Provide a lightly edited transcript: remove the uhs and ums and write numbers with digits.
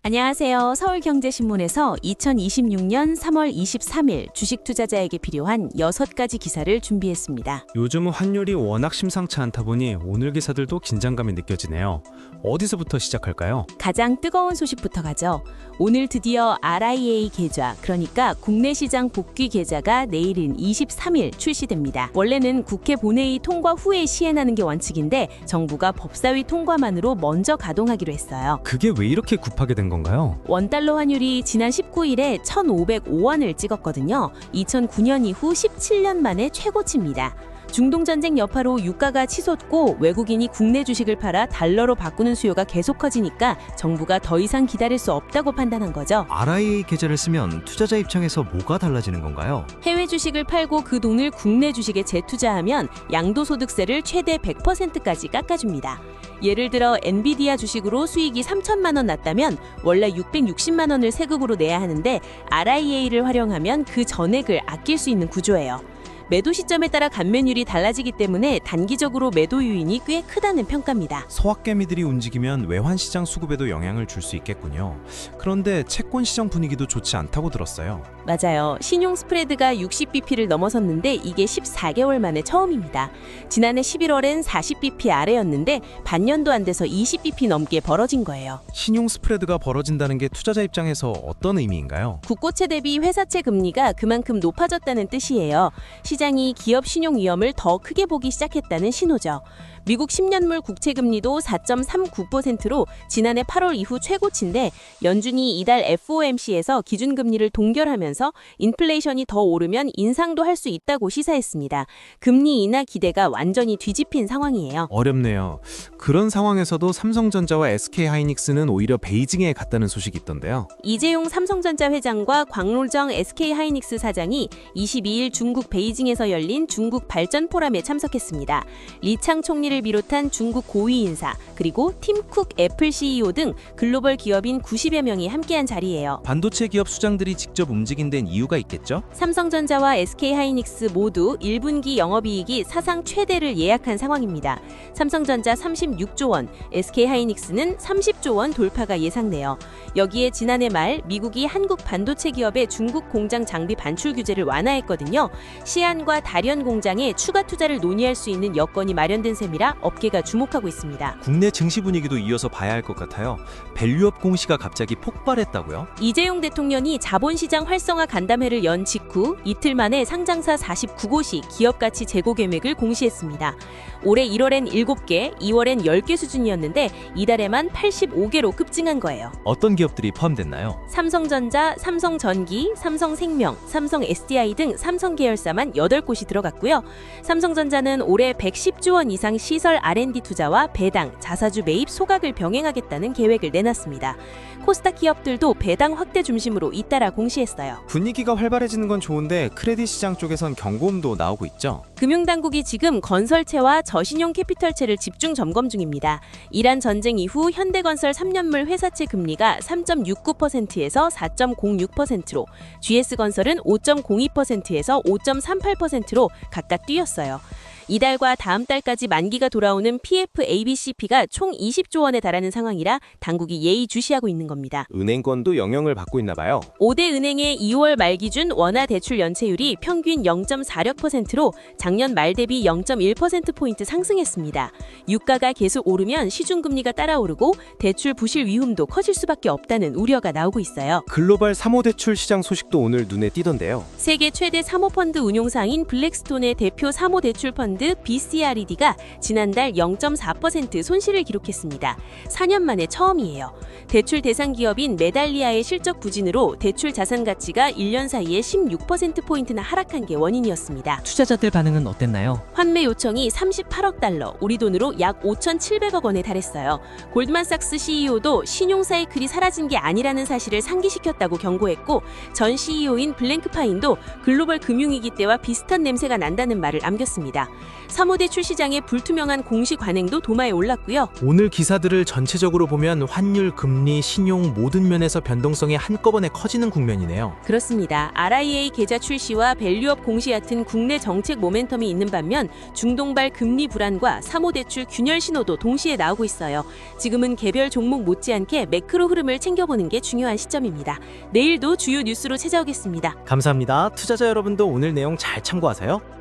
안녕하세요. 서울경제신문에서 2026년 3월 23일 주식 투자자에게 필요한 6가지 기사를 준비했습니다. 요즘은 환율이 워낙 심상치 않다 보니 오늘 기사들도 긴장감이 느껴지네요. 어디서부터 시작할까요? 가장 뜨거운 소식부터 가죠. 오늘 드디어 RIA 계좌, 그러니까 국내 시장 복귀 계좌가 내일인 23일 출시됩니다. 원래는 국회 본회의 통과 후에 시행하는 게 원칙인데 정부가 법사위 통과만으로 먼저 가동하기로 했어요. 그게 왜 이렇게 급하게 된 건가요? 원달러 환율이 지난 19일에 1,505원을 찍었거든요. 2009년 이후 17년 만에 최고치입니다. 중동전쟁 여파로 유가가 치솟고 외국인이 국내 주식을 팔아 달러로 바꾸는 수요가 계속 커지니까 정부가 더 이상 기다릴 수 없다고 판단한 거죠. RIA 계좌를 쓰면 투자자 입장에서 뭐가 달라지는 건가요? 해외 주식을 팔고 그 돈을 국내 주식에 재투자하면 양도소득세를 최대 100%까지 깎아줍니다. 예를 들어 엔비디아 주식으로 수익이 3천만 원 났다면 원래 660만 원을 세금으로 내야 하는데 RIA를 활용하면 그 전액을 아낄 수 있는 구조예요. 매도 시점에 따라 감면율이 달라지기 때문에 단기적으로 매도 요인이 꽤 크다는 평가입니다. 소확개미들이 움직이면 외환시장 수급에도 영향을 줄 수 있겠군요. 그런데 채권 시장 분위기도 좋지 않다고 들었어요. 맞아요. 신용 스프레드가 60bp를 넘어섰는데 이게 14개월 만에 처음입니다. 지난해 11월엔 40bp 아래였는데 반년도 안 돼서 20bp 넘게 벌어진 거예요. 신용 스프레드가 벌어진다는 게 투자자 입장에서 어떤 의미인가요? 국고채 대비 회사채 금리가 그만큼 높아졌다는 뜻이에요. 시장이 기업 신용 위험을 더 크게 보기 시작했다는 신호죠. 미국 10년물 국채 금리도 4.39%로 지난해 8월 이후 최고치인데 연준이 이달 FOMC에서 기준금리를 동결하면서 인플레이션이 더 오르면 인상도 할 수 있다고 시사했습니다. 금리 인하 기대가 완전히 뒤집힌 상황이에요. 어렵네요. 그런 상황에서도 삼성전자와 SK하이닉스는 오히려 베이징에 갔다는 소식이 있던데요. 이재용 삼성전자 회장과 광로정 SK하이닉스 사장이 22일 중국 베이징에서 열린 중국 발전 포럼에 참석했습니다. 리창 총리를 비롯한 중국 고위 인사, 그리고 팀쿡 애플 CEO 등 글로벌 기업인 90여 명이 함께한 자리예요. 반도체 기업 수장들이 직접 움직인 데는 이유가 있겠죠? 삼성전자와 SK하이닉스 모두 1분기 영업이익이 사상 최대를 예약한 상황입니다. 삼성전자 36조 원, SK하이닉스는 30조 원 돌파가 예상돼요. 여기에 지난해 말 미국이 한국 반도체 기업의 중국 공장 장비 반출 규제를 완화했거든요. 시안과 다련 공장에 추가 투자를 논의할 수 있는 여건이 마련된 셈이라 업계가 주목하고 있습니다. 국내 증시 분위기도 이어서 봐야 할 것 같아요. 밸류업 공시가 갑자기 폭발했다고요? 이재용 대통령이 자본시장 활성화 간담회를 연 직후 이틀 만에 상장사 49곳이 기업가치 재고 계획을 공시했습니다. 올해 1월엔 7개, 2월엔 10개 수준이었는데 이달에만 85개로 급증한 거예요. 어떤 기업들이 포함됐나요? 삼성전자, 삼성전기, 삼성생명, 삼성 SDI 등 삼성 계열사만 8곳이 들어갔고요. 삼성전자는 올해 110조 원 이상 시설 R&D 투자와 배당, 자사주 매입 소각을 병행하겠다는 계획을 내놨습니다. 코스닥 기업들도 배당 확대 중심으로 잇따라 공시했어요. 분위기가 활발해지는 건 좋은데 크레딧 시장 쪽에선 경고음도 나오고 있죠. 금융당국이 지금 건설채와 저신용 캐피털채를 집중 점검 중입니다. 이란 전쟁 이후 현대건설 3년물 회사채 금리가 3.69%에서 4.06%로, GS건설은 5.02%에서 5.38%로 각각 뛰었어요. 이달과 다음 달까지 만기가 돌아오는 PFABCP가 총 20조 원에 달하는 상황이라 당국이 예의주시하고 있는 겁니다. 은행권도 영향을 받고 있나 봐요. 5대 은행의 2월 말 기준 원화 대출 연체율이 평균 0.46%로 작년 말 대비 0.1%포인트 상승했습니다. 유가가 계속 오르면 시중금리가 따라오르고 대출 부실 위험도 커질 수밖에 없다는 우려가 나오고 있어요. 글로벌 사모대출 시장 소식도 오늘 눈에 띄던데요. 세계 최대 사모펀드 운용사인 블랙스톤의 대표 사모대출 펀드 BCRED가 지난달 0.4% 손실을 기록했습니다. 4년 만에 처음이에요. 대출 대상 기업인 메달리아의 실적 부진으로 대출 자산 가치가 1년 사이에 16%포인트나 하락한 게 원인이었습니다. 투자자들 반응은 어땠나요? 환매 요청이 38억 달러, 우리 돈으로 약 5,700억 원에 달했어요. 골드만삭스 CEO도 신용 사이클이 사라진 게 아니라는 사실을 상기시켰다고 경고했고, 전 CEO인 블랭크 파인도 글로벌 금융위기 때와 비슷한 냄새가 난다는 말을 남겼습니다. 3호대출 시장의 불투명한 공시 관행도 도마에 올랐고요. 오늘 기사들을 전체적으로 보면 환율, 금리, 신용 모든 면에서 변동성이 한꺼번에 커지는 국면이네요. 그렇습니다. RIA 계좌 출시와 밸류업 공시 같은 국내 정책 모멘텀이 있는 반면 중동발 금리 불안과 3호 대출 균열 신호도 동시에 나오고 있어요. 지금은 개별 종목 못지않게 매크로 흐름을 챙겨보는 게 중요한 시점입니다. 내일도 주요 뉴스로 찾아오겠습니다. 감사합니다. 투자자 여러분도 오늘 내용 잘 참고하세요.